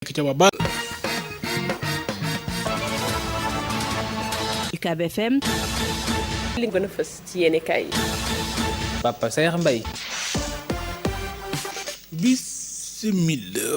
ca ba UCAB FM. li gën a fës ci yéene kaay yi. Papa Saer Mbaye.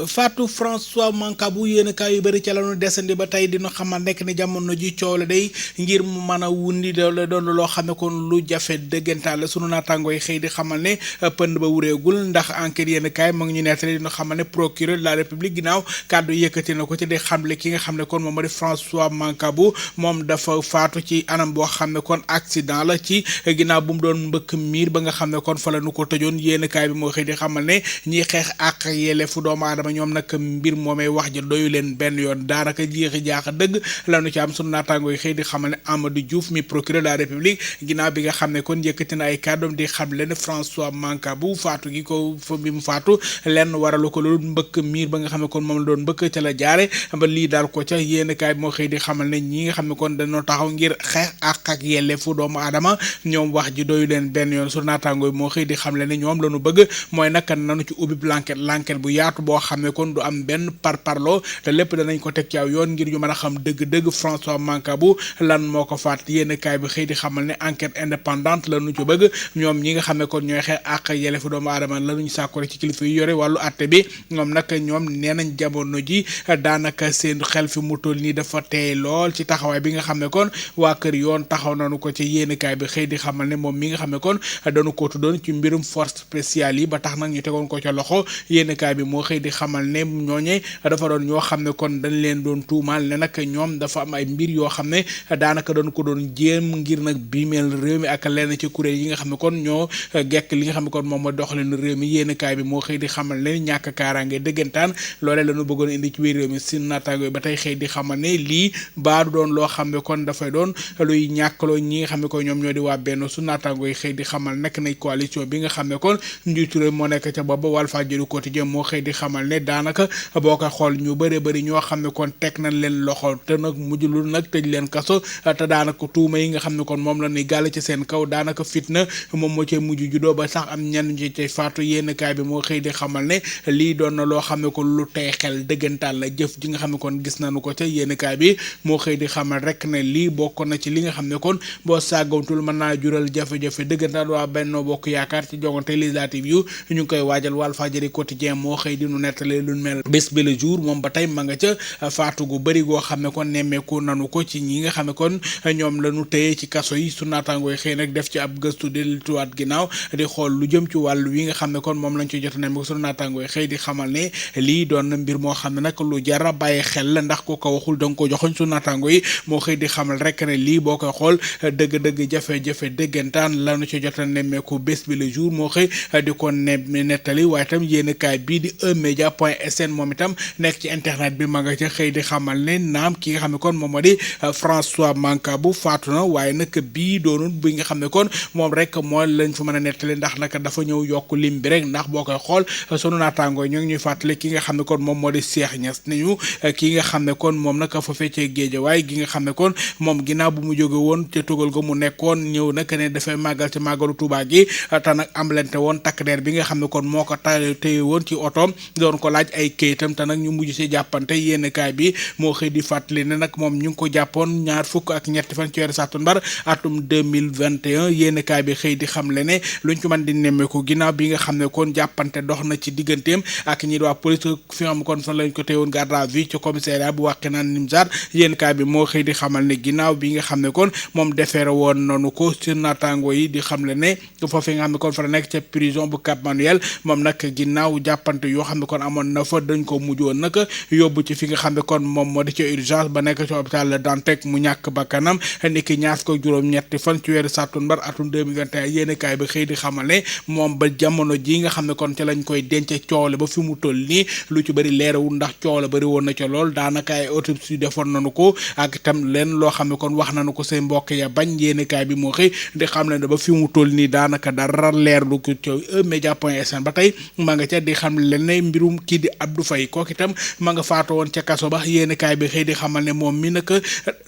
Fatou François Mancabou yéen kaay yu bëri ca la ñu desandi ba tey dina xamal nekk ni jamono ji coow la day ngir mu mën a wundi la doon loo xam ne kon lu jafe dëggantaan la sunu naataangoo yi xëy di xamal ne pënd ba wureegul ndax enquête yéen kaay mu ngi ñu nettali dina xamal ne procureur de la république ginnaaw kàddu yëkkati na ko ci di xamle ki nga xam ne kon moom di François Mancabou moom dafa faatu ci anam boo xam ne kon accident la ci ginnaaw bu mu doon mbëkk miir ba nga xam ne kon fa la nu ko tëjoon yéen kaay bi moo xëy di xamal ne ñiy xeex ak fu doomu aadama ñoom nag mbir moomee wax ji doyu leen benn yoon daanaka jeexi jaaxa dëgg lanu ci am sunu naataangoo yi xëy di xamal ne Amadou Diouf mi procureur de la république ginnaaw bi nga xam ne kon yëkkati na ay kàddoom di xam leen François Mancabou faatu gi ko fa bi mu faatu lenn waralu ko loolu mbëkk miir ba nga xam ne kon moom la doon mbëkk ca la jaare ba lii daal ko ca yéen kaay bi moo xëy di xamal ne ñi nga xam ne kon dañoo taxaw ngir xeex ak yelleefu doomu aadama ñoom wax ji doyu leen benn yoon sunu naataangoo yi moo xëy di xam leen ne ñoom lañu bëgg mooy naka nanu ci ubbi l'enquête bu yaatu boo xam ne kon du am benn parparloo te lépp danañ ko teg ci aw yoon ngir ñu mën a xam dëgg-dëgg François Mancabou lan moo ko faat yéen kaay bi xëy di xamal ne enquête indépendante la ñu ci bëgg ñoom ñi nga xam ne kon ñooy xeex ak yelleefu doomu aadama la ñu sàkkore ci kilifa yi yore wàllu àtte bi ñoom nag ñoom nee nañ jamono ji daanaka seen xel fi mu toll nii dafa teey lool ci taxawaay bi nga xam ne kon waa kër yoon taxaw nañu ko ci yéen kaay bi xëy di xamal ne moom mi nga xam ne kon dañu ko tuddoon ci mbirum force spéciale yi ba tax nag ñu tegoon ko ca loxo yéen kaay bi moo xëy di xamal ne ñooñe dafa doon ñoo xam ne kon dañ leen doon tuumaal ne nag ñoom dafa am ay mbir yoo xam ne daanaka doon ko doon jéem ngir nag biimeel réew mi ak lenn ci kuréel yi nga xam ne kon ñoo gekk li nga xam ne kon moom ma doxalin réew mi yéen kaay bi moo xëy di xamal ne ñàkk kaaraange dëggantaan loolee la ñu bëggoon indi ci biir réew mi si naataango ba tey xëy di xamal ne lii baadu doon loo xam ne kon dafay doon luy ñàkkaloo ñi nga xam ne kon ñoom ñoo di waa benn su naataango yi xëy di xamal nekk nañ coalition bi nga xam ne kon njiitu réew moo nekk ca booba Walfadjri quotidien moo xëy di xamal ne daanaka boo ko xool ñu bëri ñoo xam ne kon teg nañ leen loxo te nag mujjul nag tëj leen kaso te daanaka tuuma yi nga xam ne kon moom la ñuy gàll ci seen kaw daanaka fitna moom moo cay mujj juddoo ba sax am ñenn ñi ci faatu yéen kaay bi moo xëy di xamal ne lii doon na loo xam ne kon lu tey xel dëggantaan la jëf ji nga xam ne kon gis nañu ko ca yéen kaay bi moo xëy di xamal rek ne lii bokk na ci li nga xam ne kon boo sàggantul mën naa jural jafe-jafe dëggantaan waa Benno Bokk Yaakaar ci jongante législative yu ñu ngi koy waajal Walfadjri quotidien moo xëy di nu nettali lu mel bés bi le jour moom ba tey ma nga ca faatu gu bëri goo xam ne kon nemmeeku nanu ko ci ñi nga xam ne kon ñoom la ñu téye ci kaso yi su naataangoo yi xëy nag def ci ab gëstu delluwaat ginnaaw di xool lu jëm ci wàllu wi nga xam ne kon moom lañ ci jot nemmeeku su naataangoo yi xëy di xamal ne lii doon na mbir moo xam ne nag lu jara bàyyi xel la ndax ku ko waxul danga ko joxoñ su naataangoo yi moo xëy di xamal rek ne lii boo koy xool dëgg-dëgg jafe-jafe dëggantaan la ñu ci jot nemmeeku bés bi le jour moo xëy di ko nettali waaye itam yéen kaay bii di eMédia.sn moom itam nekk ci internet bi ma nga ca xëy di xamal ne naam ki nga xam ne kon moom moo di François Mancabou faatu na waaye nag bii doonul bi nga xam ne kon moom rek moo lañ fa mën a nettali ndax nag dafa ñëw yokk lim bi rek ndax boo koy xool sunu naataangoo ñoo ngi ñuy fàttali ki nga xam ne kon moom moo di Cheikh Niass nañu ki nga xam ne kon moom nag fa feccee Géejawaay gi nga xam ne kon moom ginnaaw bu mu jóge woon ca tugal ga mu nekkoon ñëw nag ne dafay màggal ci màggalu Tuubaa gi te nag am lente woon takk der bi nga xam ne kon moo ko téye woon ci otoom doon ko laaj ay këyitam te nag ñu mujj si jàppante yéen kaay bi moo xëy di fàttali ne nag moom ñu ngi ko jàppoon ñaar fukk ak ñetti fan ci weeru sàttumbar atum 2021 yéen kaay bi xëy di xamle ne luñ ci mën di nemmeeku ginnaaw bi nga xam ne kon jàppante dox na ci digganteem ak ñi waa police fi am kon fan lañ ko téyewoon garde à vue ci commissariat bu Wakhinane Nimzatt yéen kaay bi moo xëy di xamal ne ginnaaw bi nga xam ne kon moom defeere woon nanu ko ci naataango yi di xamle ne foofu nga xam ne kon fa la nekk ca prison bu Cap Manuel moom nag ginnaaw jàppante yoo xam ne kon amoon na fa dañ ko mujjoon nag yóbbu ci fi nga xam ne kon moom moo di ca urgence ba nekk ci hôpital Le Dantec mu ñàkk bakkanam niki ñaar ko juróom-ñetti fan ci weeru sàttumbar atum 2021 yéen kaay bi xëy di xamal ne moom ba jamono ji nga xam ne kon ca lañ koy denc coole ba fi mu toll nii lu ci bëri leerawul ndax coole bëri woon na ca lool daanaka ay autopsie defoon nañu ko ak itam leen loo xam ne kon wax nañu ko seen mbokk ya bañ yéen kaay bi moo xëy di xam ne ba fi mu toll nii daanaka dara leer lu ko ci eMédia.sn ba tey ma nga ca di xam leen ne mbirum kii di Abdou Faye kooku itam ma nga faatu woon ca kaso ba yéeni kaay bi xëy di xamal ne moom mi nag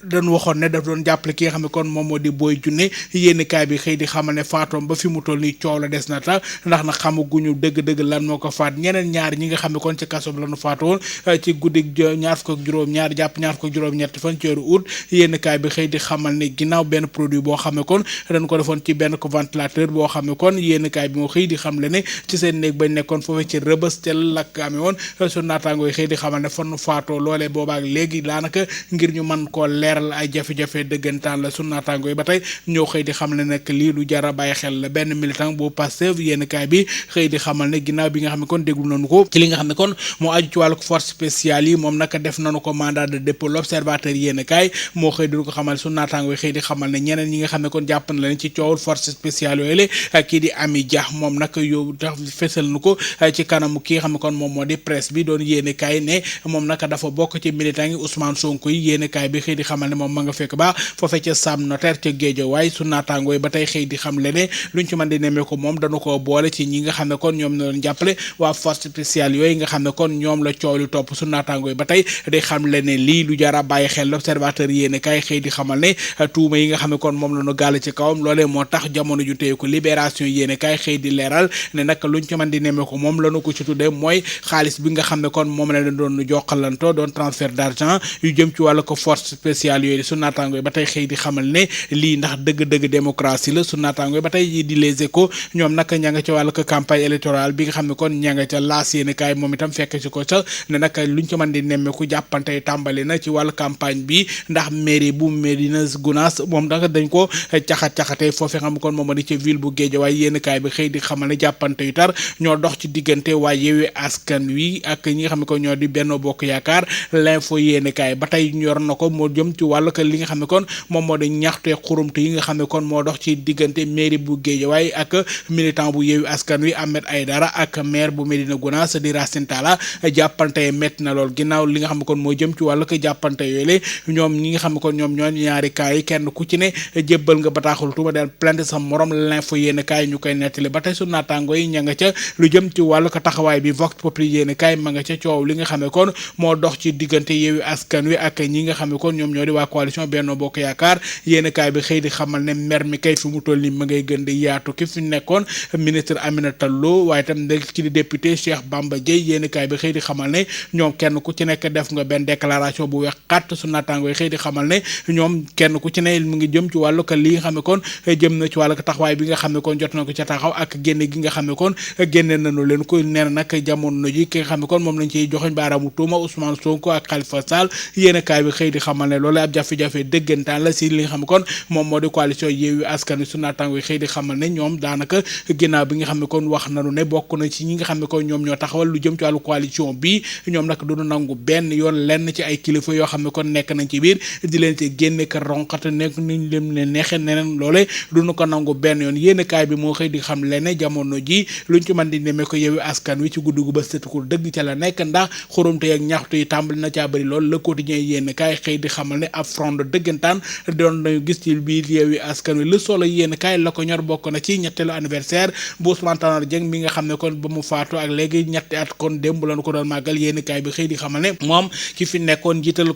dañ waxoon ne daf doon jàppale ki nga xam ne kon moom moo di Boy Djiné yéeni kaay bi xëy di xamal ne faatoom ba fi mu toll nii coow la des na ta ndax nag xamaguñu dëgg-dëgg lan moo ko faat ñeneen ñaar ñi nga xam ne kon ca kaso ba lañu faatu woon ci guddi ñaar fukk ak juróom-ñaar jàpp ñaar fukk ak juróom-ñett fan ci weeru août yéeni kaay bi xëy di xamal ne ginnaaw benn produit boo xam ne kon dañ ko defoon ci benn ko ventilateur boo xam ne kon yéeni kaay bi moo xëy di xam le ne ci seen néeg bañ nekkoon foofee ci Rëbës te lakk amee woon su naataangoo yi xëy di xamal ne fan faatoo loolee boobaak léegi daanaka ngir ñu mën koo leeral ay jafe-jafe dëggantaan la su naataangoo yi ba tey ñoo xëy di xam ne nag lii lu jara bàyyi xel la benn militant bu Pastef yéeni kaay bi xëy di xamal ne ginnaaw bi nga xam ne kon déglu nañu ko ci li nga xam ne kon moo aju ci wàllu force spéciale yi moom naka def nañu ko mandat de dépôt l'observateur yéeni kaay moo xëy di ko xamal su naataangoo yi xëy di xamal ne ñeneen ñi nga xam ne kon jàpp na leen ci coowul force spéciale yooyu la kii di Ami Dia moom nag yóbbu tax fesal nu ko ci kanamu ki nga xam ne kon moom moo di presse bi doon yéene kaay ne moom nag dafa bokk ci militant yi Ousmane Sonko yi yéene kaay bi xëy di xamal ne moom ma nga fekk baax foofee ca Sam Notaire ca Guédiawaye su naataangoo yi ba tey xëy di xam le ne luñ ci mën di nemmee ko moom dañu ko boole ci ñi nga xam ne kon ñoom la doon jàppale waa force spéciale yooyu nga xam ne kon ñoom la coow li topp su naataangoo yi ba tey di xam le ne lii lu jara bàyyi xel l'observateur yéene kaay xëy di xamal ne tuuma yi nga xam ne kon moom la ñu gàll ci kawam loolee moo tax jamono ju téye ko libération yéene kaay xëy di leeral ne nag luñ ci mën di nemmee ko moom lañu ko ci tuddee mooy xaalis bi nga xam ne kon moom la leen doon jokkalantoo doon transfert d'argent yu jëm ci wàllu ko force spéciale yooyu su naataangoo yi ba tey xëy di xamal ne lii ndax dëgg-dëgg démocratie la su naataangoo yi ba tey di Les Échos ñoom nag ña nga ca wàllu ko campagne électorale bi nga xam ne kon ña nga ca laas yéene kaay moom itam fekk ci ko ca ne nag luñ ci mën di nemmeeku jàppante tàmbali na ci wàllu campagne bi ndax mairie bu Médina Gounass moom nag dañ ko caxat-caxatee foofee xam kon moom di ca ville bu Guédiawaye yéene kaay bi xëy di xamal ne jàppante yu tar ñoo dox ci diggante waa Yewwi Askan Wi ak ñi nga xam ne ko ñoo di Benno Bokk Yaakaar l'info yéene kaay ba tey yor na ko moo jëm ci wàllu que li nga xam ne kon moom moo di ñaxte xurumte yi nga xam ne kon moo dox ci diggante mairie bu Guédiawaye ak militant bu Yewwi Askan Wi Ahmed Aïdara ak maire bu Médina Gounass di Racine Talla jàppante métti na lool ginnaaw li nga xam ne kon moo jëm ci wàllu que jàppante yooyu la ñoom ñi nga xam ne kon ñoom ñoo ñaari kaay yi kenn ku ci ne jébbal nga bataaxul tuuma del plainte sa morom l'info yéene kaay ñu koy nettali ba tey su naataango yi ña nga ca lu jëm ci wàllu ko taxawaay bi Vox Populi yéene kaay ma nga ca coow li nga xam ne kon moo dox ci diggante Yewwi Askan Wi ak ñi nga xam ne kon ñoom ñoo di waa coalition Benno Bokk Yaakaar yéene kaay bi xëy di xamal ne mer mi kay fi mu toll ni ma ngay gën di yaatu ki fi nekkoon ministre Aminata Lo waaye itam nekk ci di député Cheikh Bamba Dièye yéene kaay bi xëy di xamal ne ñoom kenn ku ci nekk def nga benn déclaration bu weex xat su naataango yi xëy di xamal ne ñoom kenn ku ci ne mu ngi jëm ci wàllu ko li nga xam ne kon jëm na ci wàllu ko taxawaay bi nga xam ne kon jot na ko ca taxaw ak génne gi nga xam ne kon génne nañu leen ko nee na nag jamono ji ki nga xam ne kon moom lañ ciy joxoñ baaraamu tuuma Ousmane Sonko ak Khalifa Sall yéen kaay bi xëy di xamal ne loolu ab jafe-jafe dëggantaan la si li nga xam ne kon moom moo di coalition Yewwi Askan Wi su naataango yi xëy di xamal ne ñoom daanaka ginnaaw bi nga xam ne kon wax nañu ne bokk na ci ñi nga xam ne kon ñoom ñoo taxawal lu jëm ci wàllu coalition bi ñoom nag duñu nangu benn yoon lenn ci ay kilifa yoo xam ne kon nekk nañ ci biir di leen ci génne ka ronqate nekk niñ leen ne neexee neneen loole duñu ko nangu benn yoon yéen kaay bi moo xëy di xam leen jamono ji luñ ci mën di nemee ko Yewwi Askan Wi ci guddi gu ba setukul dëgg ca la nekk ndax xurumte ak ñaxtu yi tàmbali na caa bëri lool Le Quotidien yéen kaay xëy di xamal ne ab front dëggantaan doon nañu gis ci biir Yewwi Askan Wi Le Soleil yéen kaay la ko ñor bokk na ci ñetteelu anniversaire bu Ousmane Tanor Dieng mi nga xam ne kon ba mu faatu ak léegi ñetti at kon démb lañu ko doon màggal yéen kaay bi xëy di xamal ne moom ki fi nekkoon jiital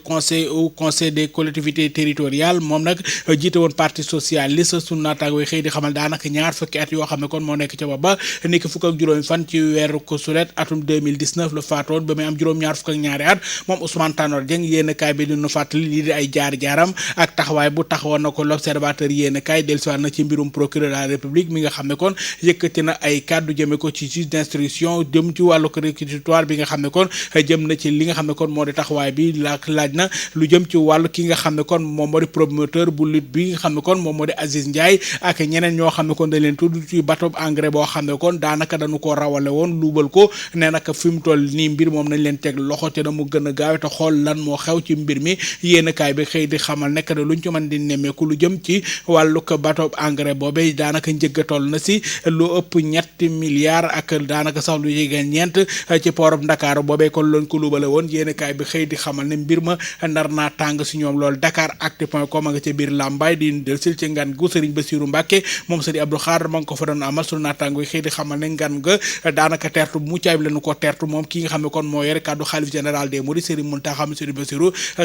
conseil des collectivités territoriales moom nag jiite woon parti socialiste su naataango yi xëy di xamal daanaka ñaar fukki at yoo xam ne kon moo nekk ca ba nekk fukk ak juróomi fan ci weeru ko sulet atum 2019 la faatoon ba muy am juróom-ñaar fukk ak ñaari at moom Ousmane Tanor Dieng yéen kaay bi dinu fàttali lii di ay jaar-jaaram ak taxawaay bu taxawoon na ko l'observateur yéen kaay dellusiwaat na ci mbirum procureur de la république mi nga xam ne kon yëkkati na ay kàddu jëme ko ci juge d'instruction jëm ci wàllu ko réquisitoire bi nga xam ne kon jëm na ci li nga xam ne kon moo di taxawaay bi laaj na lu jëm ci wàllu ki nga xam ne kon moom moo di promoteur bu lutte bi nga xam ne kon moom moo di Aziz Ndiaye ak ñeneen ñoo xam ne kon dañ leen tudd ci bateau engrais boo xam ne kon daanaka dañu ko rawale woon luubal ko ne nag fi mu toll nii mbir moom nañ leen teg loxo te na mu gën a gaawe te xool lan moo xew ci mbir mi yéen kaay bi xëy di xamal nekk ne luñ ci mën di nemmeeku lu jëm ci wàllu ko bateau engrais boobee daanaka njëgga toll na si lu ëpp ñetti milliards ak daanaka sax lu yéegee ñeent ci port Dakar boobee kon lañ ko luubale woon yéen kaay bi xëy di xamal ne mbir ma ndar naa tàng si ñoom loolu Dakaractu.com a nga ca biir Lambaye di del sil ci ngan gu Serigne Bassirou Mbacké moom Serigne Abdou Khadre ma nga ko fa doon amal sunu naataango yi xëy di xamal ne ngan nga daanaka teer tertu bu mucc ayib lañu ko tertu moom ki nga xam ne kon moo yore kàddu xalif général des mourides Serigne Mountakha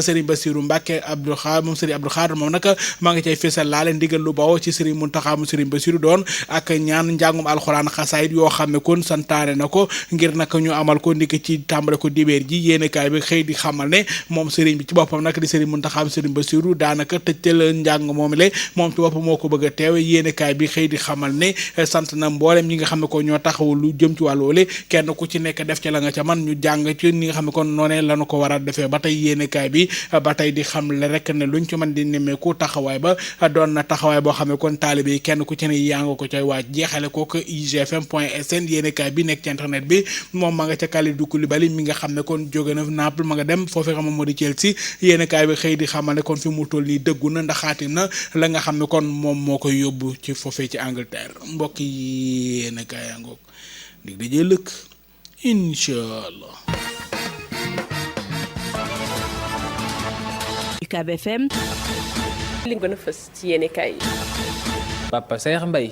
Serigne Bassirou Mbacké Abdou Khadre moom Serigne Abdou Khadre moom nag maa ngi cay fésal laale ndigal lu bawoo ci Serigne Mountakha Serigne Bassirou doon ak ñaan njàngum alxuraan xasaayit yoo xam ne kon santaane na ko ngir nag ñu amal ko ndiki ci tàmbale ko dibéer ji yéenekaay bi xëy di xamal ne moom Serigne bi ci boppam nag di Serigne Mountakha Serigne Bassirou daanaka tëjtal njàng moom le moom ci boppam moo ko bëgg a teewe yéenekaay bi xëy di xamal ne sant na mboolem ñi nga xam ne ko ñoo taxawu lu jëm ci wàllu wole kenn ku ci nekk def ci la nga ca man ñu jàng ci ñi nga xam ne kon noonee lañu ko war a defee ba tey yéenekaay bi ba tey di xam le rek ne luñ ci mën di nemmeeku taxawaay ba doon na taxawaay boo xam ne kon taalibe yi kenn ku ci ne yaa nga ko cay waaj jeexale kooku igfm.sn yéenekaay bi nekk ci internet bi moom ma nga ca Kalidou Koulibaly mi nga xam ne kon jóge na Naples ma nga dem foofee xam moo di Chelsea yéenekaay bi xëy di xamal ne kon fi mu toll nii dëggu na ndax xaatim na la nga xam ne kon moom moo koy yóbbu ci foofee ci Angleterre mbokk yi yéenekaay yaa ngoog dig dajee lëkk inshallah. UCAB FM li gën a fës ci yéenekaay yi. Papa Saer Mbaye